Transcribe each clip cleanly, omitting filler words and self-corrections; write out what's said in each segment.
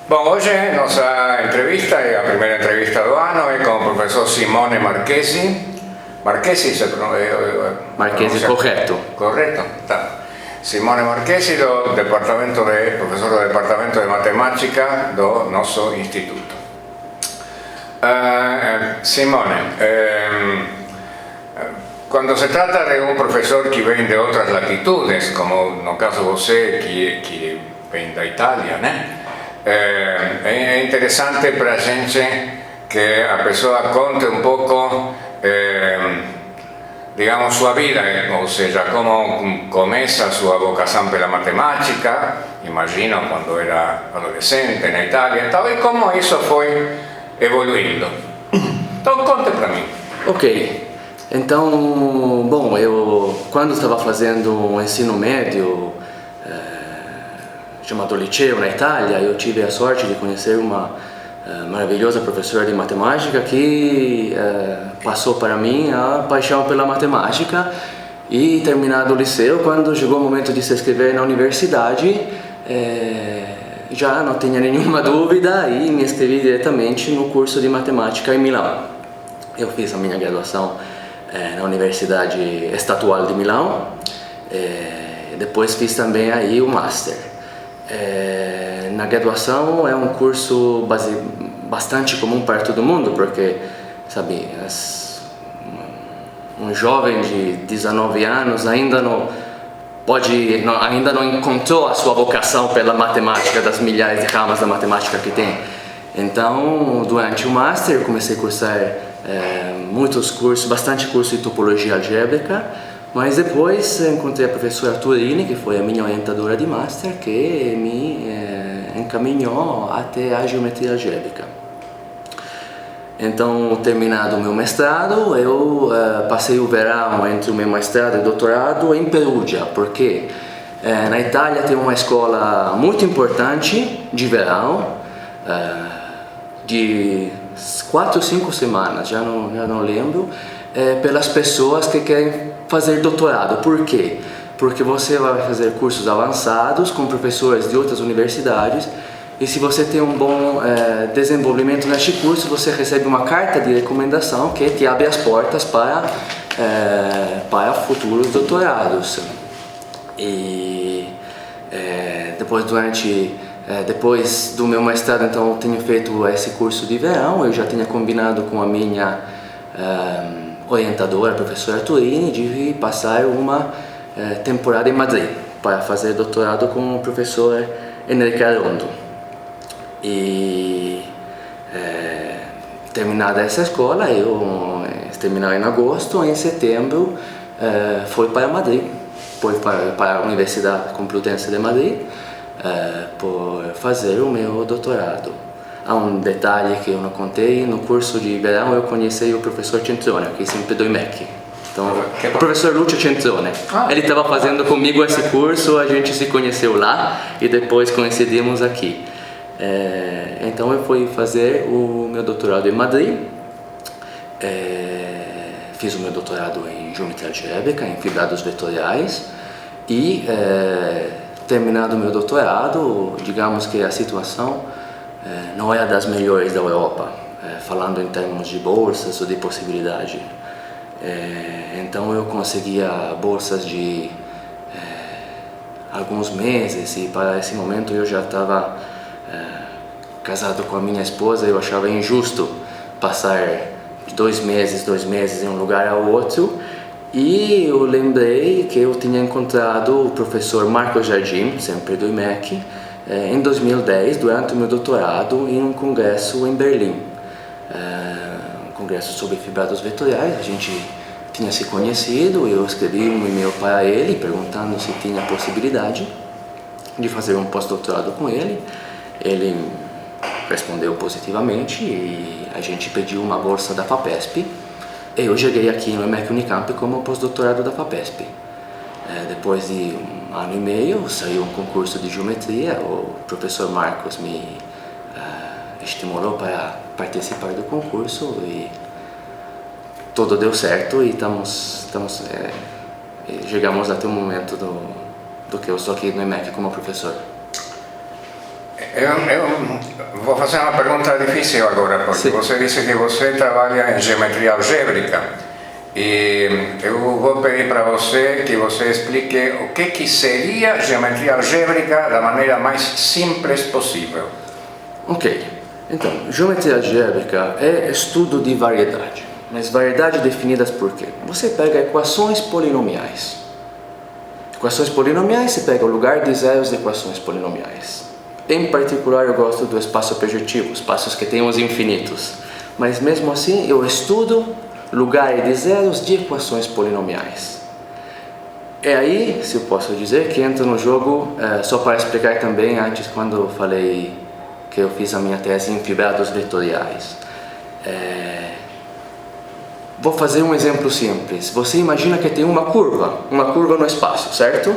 Bom, hoje nossa entrevista é a primeira entrevista do ano, é com o professor Simone Marchesi. Marchesi, Marchesi, correto. Correto, tá. Simone Marchesi, professor do Departamento de Matemática do nosso instituto. Simone, quando se trata de um professor que vem de outras latitudes, como no caso você, que vem da Itália, né? É interessante para a gente que a pessoa conte um pouco, digamos, sua vida, ou seja, como começa a sua vocação pela matemática, imagino quando era adolescente na Itália e tal, e como isso foi evoluindo. Então, conte para mim. Ok. Então, bom, eu quando estava fazendo um ensino médio, chamado liceu na Itália, eu tive a sorte de conhecer uma maravilhosa professora de matemática que passou para mim a paixão pela matemática. E terminado o liceu, quando chegou o momento de se inscrever na universidade, já não tinha nenhuma dúvida e me inscrevi diretamente no curso de matemática em Milão. Eu fiz a minha graduação na Universidade Estatual de Milão, depois fiz também aí o Master. Na graduação é um curso bastante comum para todo mundo, porque, sabe, um jovem de 19 anos ainda não encontrou a sua vocação pela matemática, das milhares de ramas da matemática que tem. Então, durante o Master, eu comecei a cursar bastante curso de topologia algébrica, mas depois encontrei a professora Turini, que foi a minha orientadora de Master, que me encaminhou até a geometria algébrica. Então, terminado o meu mestrado, eu passei o verão entre o meu mestrado e doutorado em Perugia, porque na Itália tem uma escola muito importante de verão, de 4 ou 5 semanas, já não lembro, pelas pessoas que querem fazer doutorado. Por quê? Porque você vai fazer cursos avançados com professores de outras universidades, e se você tem um bom desenvolvimento neste curso, você recebe uma carta de recomendação que te abre as portas para futuros doutorados. E depois do meu mestrado, então, eu tenho feito esse curso de verão. Eu já tinha combinado com a minha orientadora, a professora Turini, de passar uma temporada em Madrid para fazer doutorado com o professor Enrique Arondo. E terminada essa escola, eu terminei em agosto, em setembro fui para Madrid, fui para a Universidade Complutense de Madrid por fazer o meu doutorado. Há um detalhe que eu não contei: no curso de verão eu conheci o professor Centrone, que sempre do IMEC. Então, o professor Lucio Centrone, ele estava fazendo comigo esse curso, a gente se conheceu lá e depois coincidimos aqui. Então eu fui fazer o meu doutorado em Madrid, fiz o meu doutorado em geometria algébrica, em fibrados vetoriais, e terminado o meu doutorado, digamos que a situação não é das melhores da Europa, falando em termos de bolsas ou de possibilidade. Então eu conseguia bolsas de alguns meses, e para esse momento eu já estava casado com a minha esposa. Eu achava injusto passar 2 meses em um lugar ao outro, e eu lembrei que eu tinha encontrado o professor Marcos Jardim, sempre do IMEC, em 2010, durante o meu doutorado, em um congresso em Berlim, um congresso sobre fibrados vetoriais. A gente tinha se conhecido, eu escrevi um e-mail para ele perguntando se tinha possibilidade de fazer um pós-doutorado com ele. Ele respondeu positivamente e a gente pediu uma bolsa da FAPESP. E eu cheguei aqui no IMEC Unicamp como pós-doutorado da FAPESP. Depois de 1 ano e meio, saiu um concurso de geometria. O professor Marcos me estimulou para participar do concurso e tudo deu certo, e chegamos até o momento do que eu estou aqui no IMEC como professor. Vou fazer uma pergunta difícil agora, porque Sim. você disse que você trabalha em geometria algébrica. E eu vou pedir para você que você explique o que seria geometria algébrica da maneira mais simples possível. Ok, então, geometria algébrica é estudo de variedade, mas variedade definidas por quê? Você pega equações polinomiais. Equações polinomiais, você pega o lugar de zeros de equações polinomiais. Em particular, eu gosto do espaço projetivo, espaços que têm os infinitos. Mas mesmo assim, eu estudo lugar de zeros de equações polinomiais. É aí, se eu posso dizer, que entra no jogo, só para explicar também, antes quando eu falei que eu fiz a minha tese em fibrados vetoriais. Vou fazer um exemplo simples. Você imagina que tem uma curva no espaço, certo?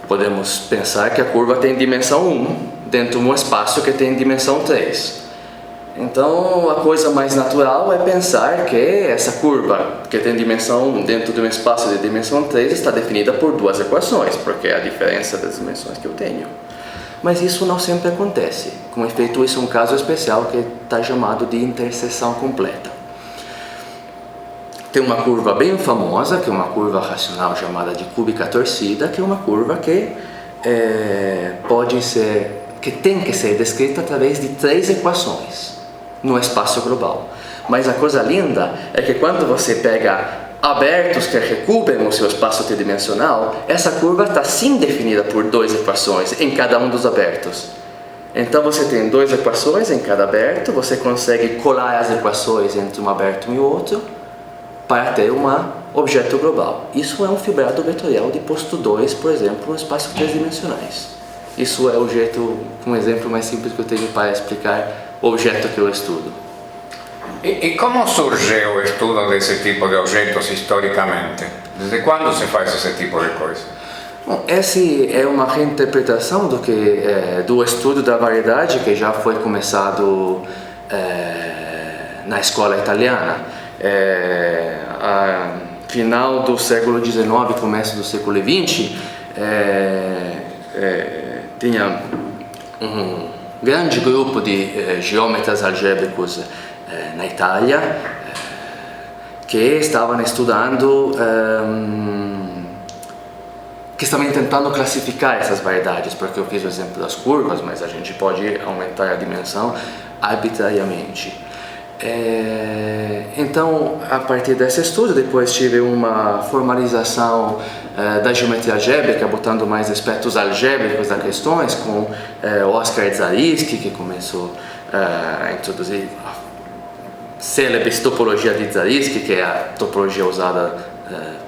Podemos pensar que a curva tem dimensão 1 dentro de um espaço que tem dimensão 3. Então, a coisa mais natural é pensar que essa curva que tem dimensão 1 dentro de um espaço de dimensão 3 está definida por duas equações, porque é a diferença das dimensões que eu tenho. Mas isso não sempre acontece. Com efeito, isso é um caso especial que está chamado de interseção completa. Tem uma curva bem famosa, que é uma curva racional chamada de cúbica torcida, que é uma curva que tem que ser descrita através de 3 equações no espaço global. Mas a coisa linda é que quando você pega abertos que recobrem o seu espaço tridimensional, essa curva está sim definida por 2 equações em cada um dos abertos. Então você tem 2 equações em cada aberto, você consegue colar as equações entre um aberto e outro para ter um objeto global. Isso é um fibrado vetorial de posto 2, por exemplo, no espaço 3 dimensionais. Isso é um exemplo mais simples que eu tenho para explicar o objeto que eu estudo. E como surge o estudo desse tipo de objetos historicamente? Desde quando se faz esse tipo de coisa? Bom, essa é uma reinterpretação do estudo da variedade que já foi começado na escola italiana. A final do século XIX, começo do século XX, tinha um grande grupo de geômetras algébricos na Itália que estavam estudando, que estavam tentando classificar essas variedades, porque eu fiz o exemplo das curvas, mas a gente pode aumentar a dimensão arbitrariamente. Então, a partir desse estudo, depois tive uma formalização da geometria algébrica, botando mais aspectos algébricos das questões, com Oskar Zariski, que começou a introduzir a célebre topologia de Zariski, que é a topologia usada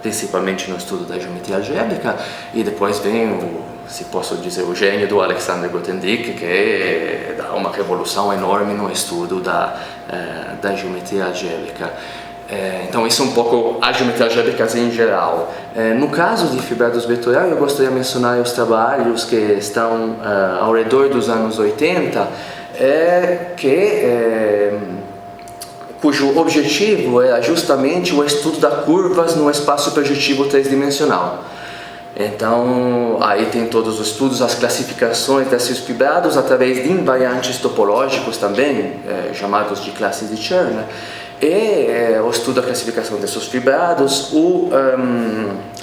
principalmente no estudo da geometria algébrica, e depois vem se posso dizer, o gênio do Alexander Grothendieck, que dá uma revolução enorme no estudo da geometria algébrica. Então isso é um pouco a geometria algébrica em geral. No caso de fibrados vetoriais, eu gostaria de mencionar os trabalhos que estão ao redor dos anos 80, cujo objetivo é justamente o estudo das curvas no espaço projetivo tridimensional. Então, aí tem todos os estudos, as classificações desses fibrados através de invariantes topológicos também, chamados de classes de Chern, e o estudo da classificação desses fibrados,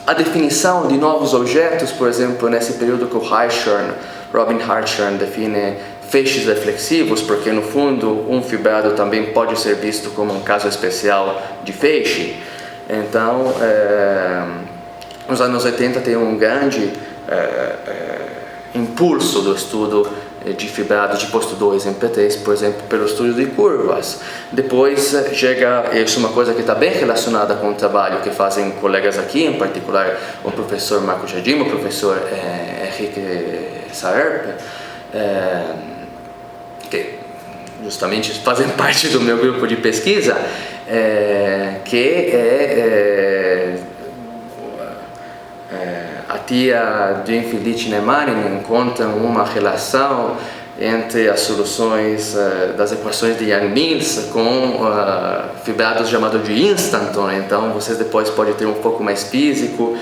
a definição de novos objetos, por exemplo, nesse período que o Robin Hartshorne define feixes reflexivos, porque no fundo um fibrado também pode ser visto como um caso especial de feixe. Então, nos anos 80 tem um grande impulso do estudo de fibrado de posto 2 em P3, por exemplo, pelo estudo de curvas. Depois chega, isso é uma coisa que está bem relacionada com o trabalho que fazem colegas aqui, em particular o professor Marco Jardim, o professor Henrique Saerp, que justamente fazem parte do meu grupo de pesquisa, a tia de Infelice Nemanin encontra uma relação entre as soluções das equações de Yang-Mills com fibrados chamados de instanton. Então vocês depois podem ter um pouco mais físico.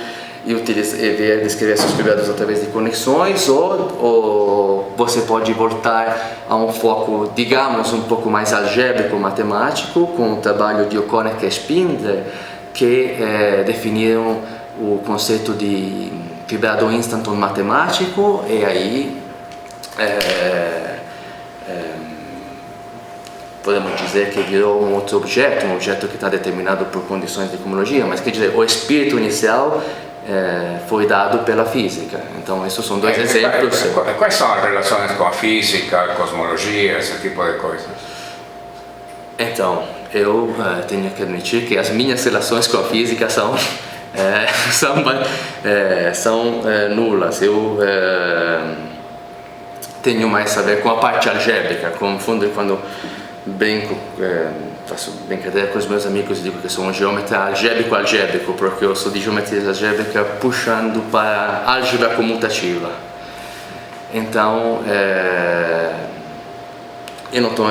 ver descrever essas fibras através de conexões, ou você pode voltar a um foco, digamos, um pouco mais algébrico, matemático, com o trabalho de O'Connor e Spindler, que definiram o conceito de fibrado instanton matemático, e aí podemos dizer que virou um outro objeto, um objeto que está determinado por condições de cosmologia, mas quer dizer, o espírito inicial foi dado pela física. Então, esses são dois exemplos. Quais são as relações com a física, a cosmologia, esse tipo de coisas? Então, eu tenho que admitir que as minhas relações com a física são nulas. Eu tenho mais a ver com a parte algébrica. Confundo quando brinco, faço brincadeira com os meus amigos, digo que sou um geômetra algébrico, porque eu sou de geometria algébrica puxando para álgebra comutativa. Então, eu não estou,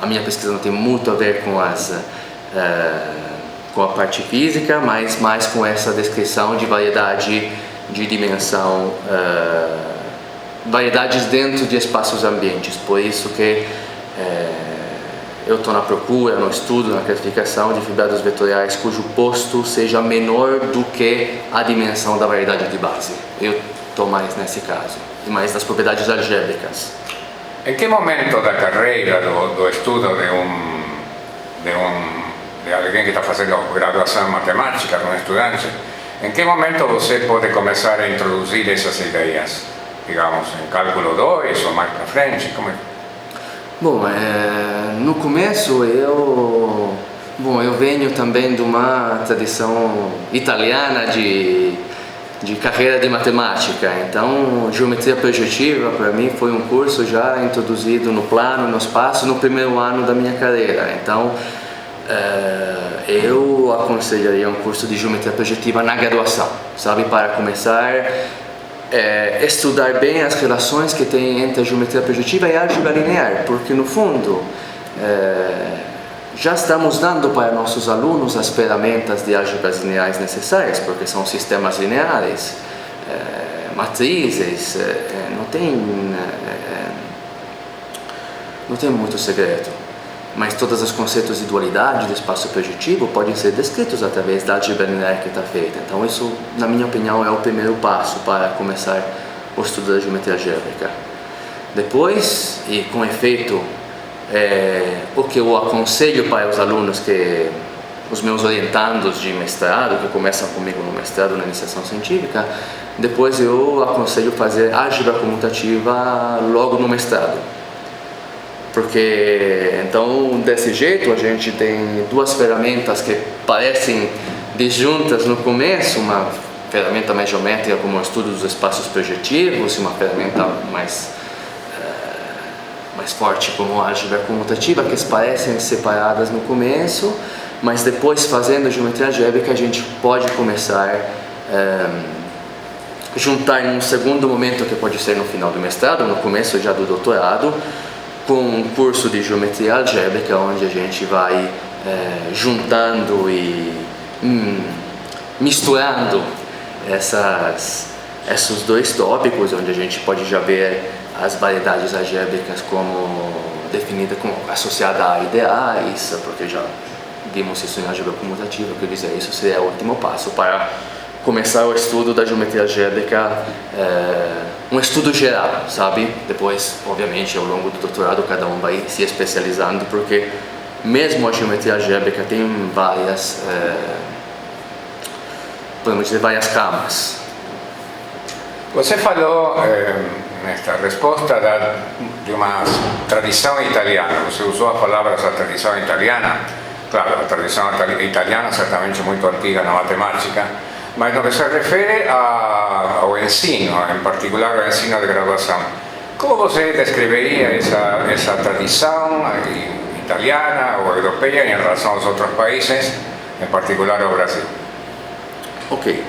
a minha pesquisa não tem muito a ver com a parte física, mas mais com essa descrição de variedade de dimensão, variedades dentro de espaços ambientes. Por isso que eu estou na procura, no estudo, na classificação de fibrados vetoriais cujo posto seja menor do que a dimensão da variedade de base. Eu estou mais nesse caso, e mais das propriedades algébricas. Em que momento da carreira, do estudo de alguém que está fazendo graduação em matemática, um estudante, em que momento você pode começar a introduzir essas ideias? Digamos, em cálculo 2 ou mais para frente? Como é? Bom, no começo eu venho também de uma tradição italiana de carreira de matemática, então geometria projetiva para mim foi um curso já introduzido no plano, no espaço, no primeiro ano da minha carreira. Então eu aconselharia um curso de geometria projetiva na graduação, sabe, para começar estudar bem as relações que tem entre a geometria projetiva e a álgebra linear, porque no fundo já estamos dando para nossos alunos as ferramentas de álgebras lineares necessárias, porque são sistemas lineares, matrizes, não tem muito segredo. Mas todos os conceitos de dualidade do espaço projetivo podem ser descritos através da álgebra linear que está feita. Então isso, na minha opinião, é o primeiro passo para começar o estudo da geometria algébrica. Depois, e com efeito, o que eu aconselho para os alunos, os meus orientandos de mestrado, que começam comigo no mestrado na iniciação científica, depois eu aconselho fazer álgebra comutativa logo no mestrado. Porque então desse jeito a gente tem duas ferramentas que parecem disjuntas no começo, uma ferramenta mais geométrica como o estudo dos espaços projetivos e uma ferramenta mais forte como a álgebra comutativa, que parecem separadas no começo, mas depois fazendo a geometria algébrica a gente pode começar juntar em um segundo momento, que pode ser no final do mestrado, no começo já do doutorado, com um curso de geometria algébrica, onde a gente vai juntando e misturando esses dois tópicos, onde a gente pode já ver as variedades algébricas como definida, como associada a ideais, porque já vimos isso em álgebra comutativa, quer dizer, isso seria o último passo para começar o estudo da geometria algébrica, um estudo geral, sabe? Depois, obviamente, ao longo do doutorado, cada um vai se especializando, porque mesmo a geometria algébrica tem várias, podemos dizer, várias camas. Você falou nesta resposta de uma tradição italiana, você usou a palavra da tradição italiana. Claro, a tradição italiana certamente muito antiga na matemática, mas no que se refere ao ensino, em particular ao ensino de graduação, como você descreveria essa tradição italiana ou europeia em relação aos outros países, em particular ao Brasil? Ok.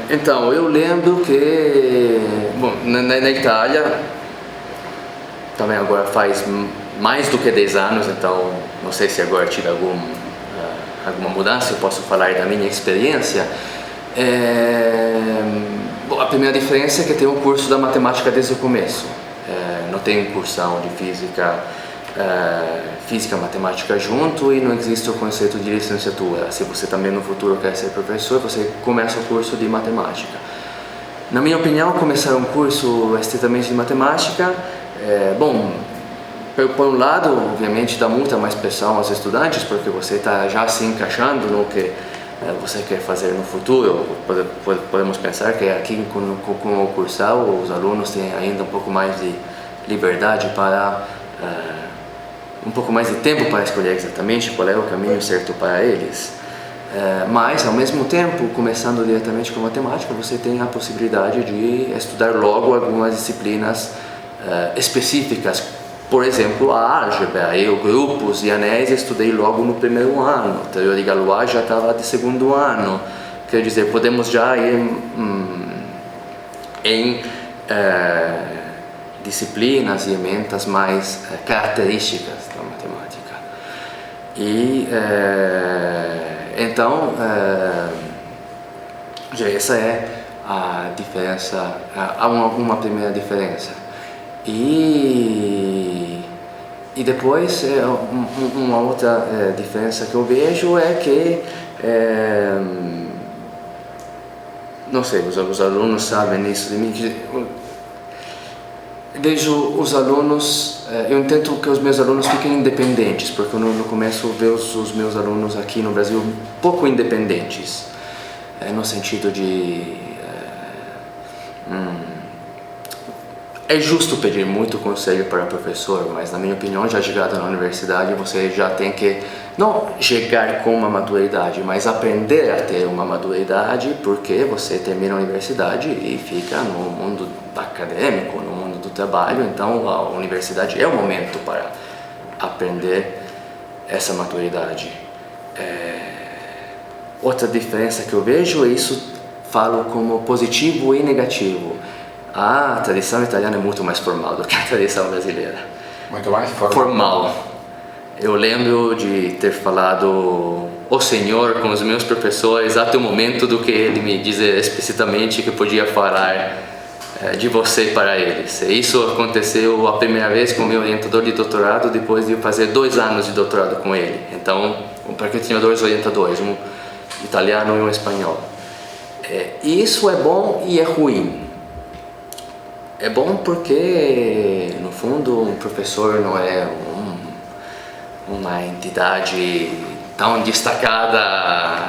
Então, eu lembro que, bom, na Itália, também agora faz mais do que 10 anos, então não sei se agora tive alguma mudança, eu posso falar da minha experiência. Bom, a primeira diferença é que tem um curso da matemática desde o começo. Não tem cursão de física, matemática junto, e não existe o conceito de licenciatura. Se você também no futuro quer ser professor, você começa o curso de matemática. Na minha opinião, começar um curso estritamente de matemática, bom, por um lado, obviamente, dá muita mais pressão aos estudantes, porque você está já se encaixando no que você quer fazer no futuro. Podemos pensar que aqui com o cursal os alunos têm ainda um pouco mais de liberdade para um pouco mais de tempo para escolher exatamente qual é o caminho certo para eles. Mas ao mesmo tempo, começando diretamente com matemática, você tem a possibilidade de estudar logo algumas disciplinas específicas. Por exemplo, a álgebra, eu grupos e anéis estudei logo no primeiro ano, teoria de Galois já estava de segundo ano, quer dizer, podemos já ir em disciplinas e ementas mais características da matemática. E então, já essa é a diferença, há uma primeira diferença. E depois, uma outra diferença que eu vejo é que, não sei, os alunos sabem isso de mim, vejo os alunos, eu tento que os meus alunos fiquem independentes, porque no começo eu vejo os meus alunos aqui no Brasil um pouco independentes, no sentido de... É justo pedir muito conselho para o professor, mas na minha opinião, já chegado na universidade, você já tem que não chegar com uma maturidade, mas aprender a ter uma maturidade, porque você termina a universidade e fica no mundo acadêmico, no mundo do trabalho. Então a universidade é o momento para aprender essa maturidade. Outra diferença que eu vejo, isso falo como positivo e negativo. A tradição italiana é muito mais formal do que a tradição brasileira. Muito mais formal. Eu lembro de ter falado o senhor com os meus professores até o momento do que ele me dizer explicitamente que podia falar de você para eles. E isso aconteceu a primeira vez com o meu orientador de doutorado, depois de eu fazer 2 anos de doutorado com ele. Então, porque eu tinha 2 orientadores, um italiano e um espanhol. Isso é bom e é ruim. É bom porque, no fundo, um professor não é uma entidade tão destacada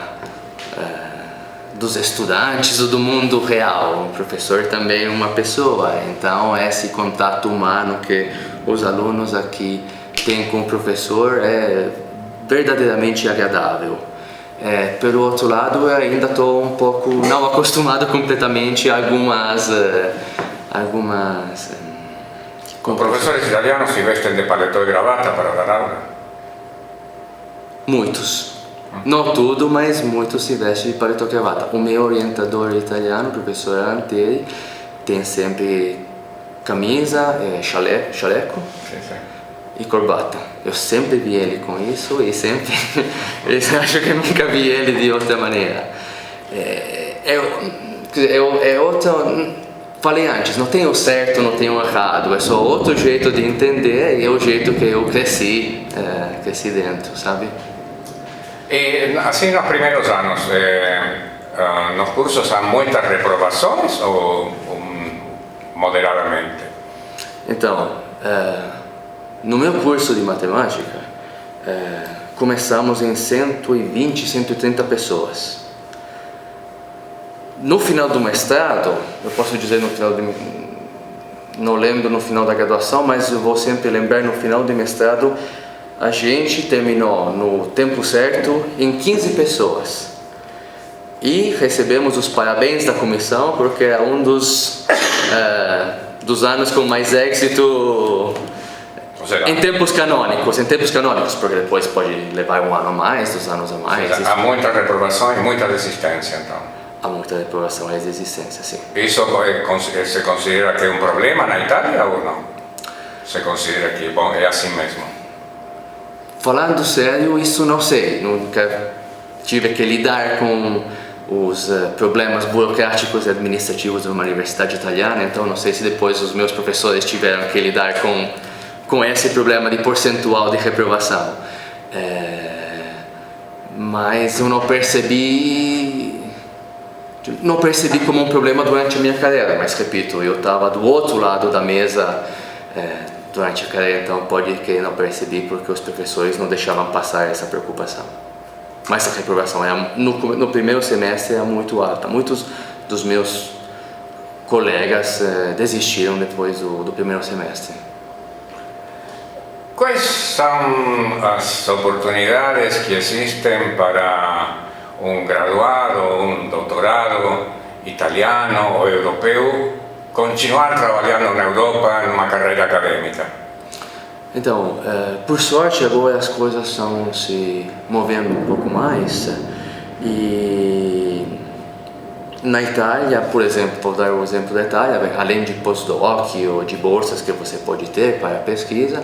dos estudantes ou do mundo real. O professor também é uma pessoa, então esse contato humano que os alunos aqui têm com o professor é verdadeiramente agradável. Pelo outro lado, eu ainda estou um pouco não acostumado completamente a algumas Con professores italianos si vestem de paletó e gravata para dar aula? Muitos. Não tudo, mas muitos se vestem de paletó e gravata. O meu orientador italiano, o professor Anteri, tem sempre camisa, chaleco e corbata. Eu sempre vi ele com isso e sempre acho que nunca vi ele de outra maneira. Falei antes, não tem o certo, não tem o errado, é só outro jeito de entender e é o jeito que eu cresci dentro, sabe? E assim, nos primeiros anos, nos cursos há muitas reprovações ou moderadamente? Então, no meu curso de matemática, começamos em 120, 130 pessoas. No final do mestrado, eu posso dizer não lembro no final da graduação, mas eu vou sempre lembrar no final do mestrado, a gente terminou no tempo certo em 15 pessoas. E recebemos os parabéns da comissão, porque é um dos anos com mais êxito em tempos canônicos, porque depois pode levar 1 ano a mais, 2 anos a mais. Há muitas reprovações e muita desistência, então. Há muita reprovação e desistência, sim. Isso se considera que é um problema na Itália ou não? Se considera que é assim mesmo? Falando sério, isso não sei, nunca tive que lidar com os problemas burocráticos e administrativos de uma universidade italiana, então não sei se depois os meus professores tiveram que lidar com esse problema de percentual de reprovação. Mas eu não percebi como um problema durante a minha carreira, mas repito, eu estava do outro lado da mesa durante a carreira, então pode que não percebi porque os professores não deixavam passar essa preocupação. Mas a reprovação no primeiro semestre era muito alta. Muitos dos meus colegas desistiram depois do primeiro semestre. Quais são as oportunidades que existem para um graduado, um doutorado italiano ou europeu continuar trabalhando na Europa numa carreira acadêmica? Então, por sorte agora as coisas estão se movendo um pouco mais e na Itália, por exemplo, vou dar o exemplo da Itália, além de postdoc ou de bolsas que você pode ter para pesquisa,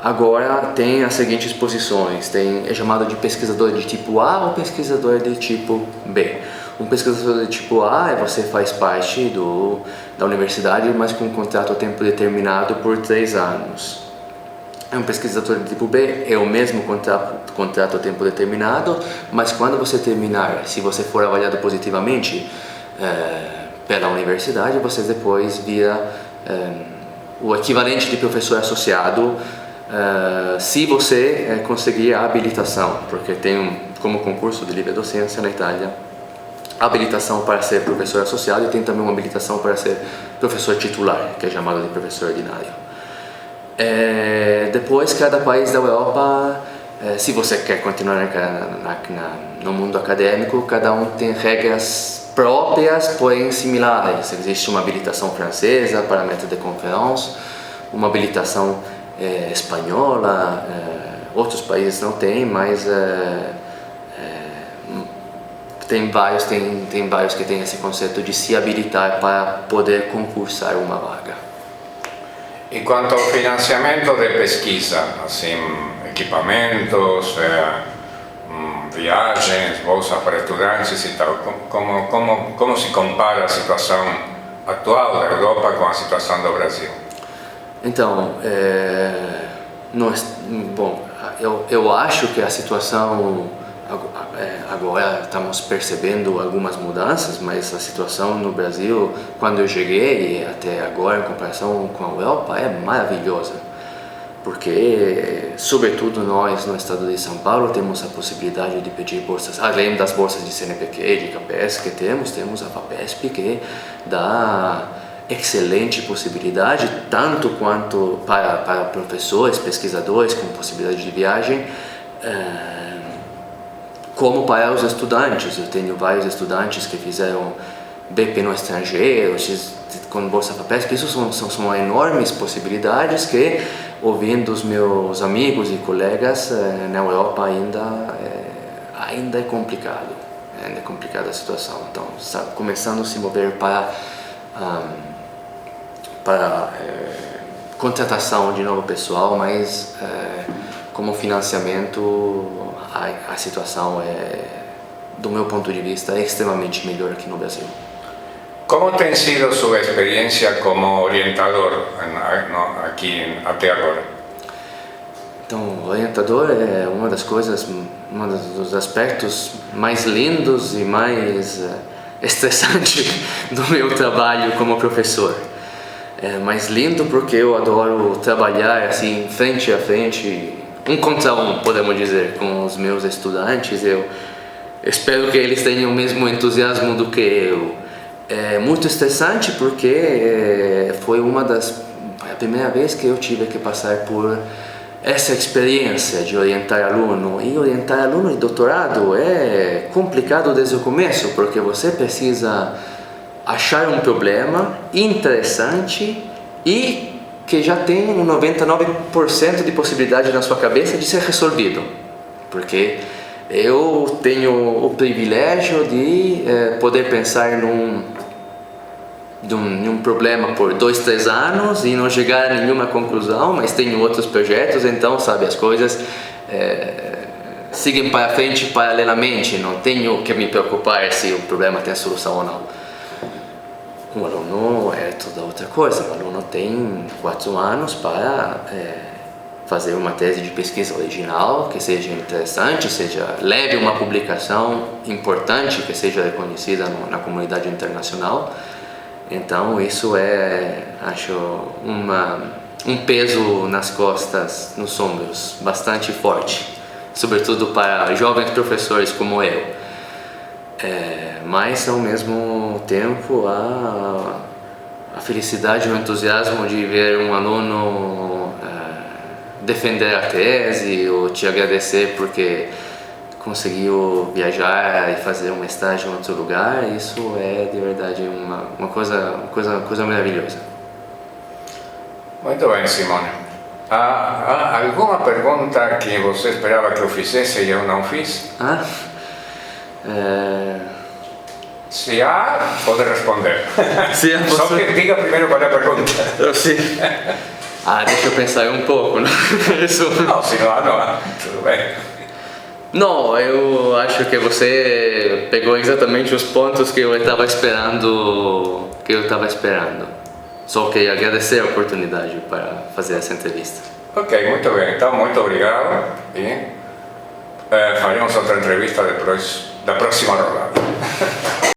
agora tem as seguintes posições, é chamado de pesquisador de tipo A ou pesquisador de tipo B. Um pesquisador de tipo A você faz parte da universidade, mas com um contrato a tempo determinado por 3 anos. Um pesquisador de tipo B é o mesmo contrato a tempo determinado, mas quando você terminar, se você for avaliado positivamente pela universidade, você depois vira o equivalente de professor associado se você conseguir a habilitação, porque tem como concurso de livre docência na Itália habilitação para ser professor associado e tem também uma habilitação para ser professor titular, que é chamado de professor ordinário. Depois, cada país da Europa, se você quer continuar no mundo acadêmico, cada um tem regras próprias, porém similares. Existe uma habilitação francesa para método de conférence, uma habilitação espanhola, outros países não têm, mas tem vários que têm esse conceito de se habilitar para poder concursar uma vaga. E quanto ao financiamento de pesquisa, assim, equipamentos, viagens, bolsas para estudantes e tal, como se compara a situação atual da Europa com a situação do Brasil? Então, eu acho que a situação agora estamos percebendo algumas mudanças, mas a situação no Brasil, quando eu cheguei e até agora, em comparação com a Europa, é maravilhosa. Porque, sobretudo nós, no estado de São Paulo, temos a possibilidade de pedir bolsas, além das bolsas de CNPq, de CAPES que temos a FAPESP, que dá excelente possibilidade, tanto quanto para professores, pesquisadores, com possibilidade de viagem, como para os estudantes. Eu tenho vários estudantes que fizeram BP no estrangeiro, com bolsa FAPESP. Isso são enormes possibilidades que, ouvindo os meus amigos e colegas na Europa, ainda é complicado. Ainda é complicada a situação. Então, está começando a se mover para contratação de novo pessoal, mas como financiamento a situação do meu ponto de vista, é extremamente melhor aqui no Brasil. Como tem sido sua experiência como orientador aqui até agora? Então, orientador é uma dos aspectos mais lindos e mais estressantes do meu trabalho como professor. É mais lindo porque eu adoro trabalhar assim, frente a frente, um contra um, podemos dizer, com os meus estudantes. Eu espero que eles tenham o mesmo entusiasmo do que eu. É muito estressante porque foi a primeira vez que eu tive que passar por essa experiência de orientar aluno. E orientar aluno de doutorado é complicado desde o começo, porque você precisa achar um problema interessante e que já tem um 99% de possibilidade na sua cabeça de ser resolvido. Porque eu tenho o privilégio de poder pensar num problema por 2, 3 anos e não chegar a nenhuma conclusão, mas tenho outros projetos, então, sabe, as coisas seguem para frente paralelamente, não tenho que me preocupar se o problema tem solução ou não. O aluno é toda outra coisa, o aluno tem 4 anos para fazer uma tese de pesquisa original, que seja interessante, leve uma publicação importante, que seja reconhecida na comunidade internacional. Então isso acho um peso nas costas, nos ombros, bastante forte, sobretudo para jovens professores como eu. Mas ao mesmo tempo a felicidade e o entusiasmo de ver um aluno defender a tese ou te agradecer porque conseguiu viajar e fazer um estágio em outro lugar, isso é de verdade uma coisa maravilhosa. Muito bem, Simone. Há alguma pergunta que você esperava que eu fizesse e eu não fiz? Se há, pode responder. Se há, Só que diga primeiro qual é a pergunta. Sim. Deixa eu pensar um pouco. Não, se não há, tudo bem. Não, eu acho que você pegou exatamente os pontos que eu estava esperando. Só queria agradecer a oportunidade para fazer essa entrevista. Ok, muito bem. Então, muito obrigado e faremos outra entrevista depois da próxima rodada.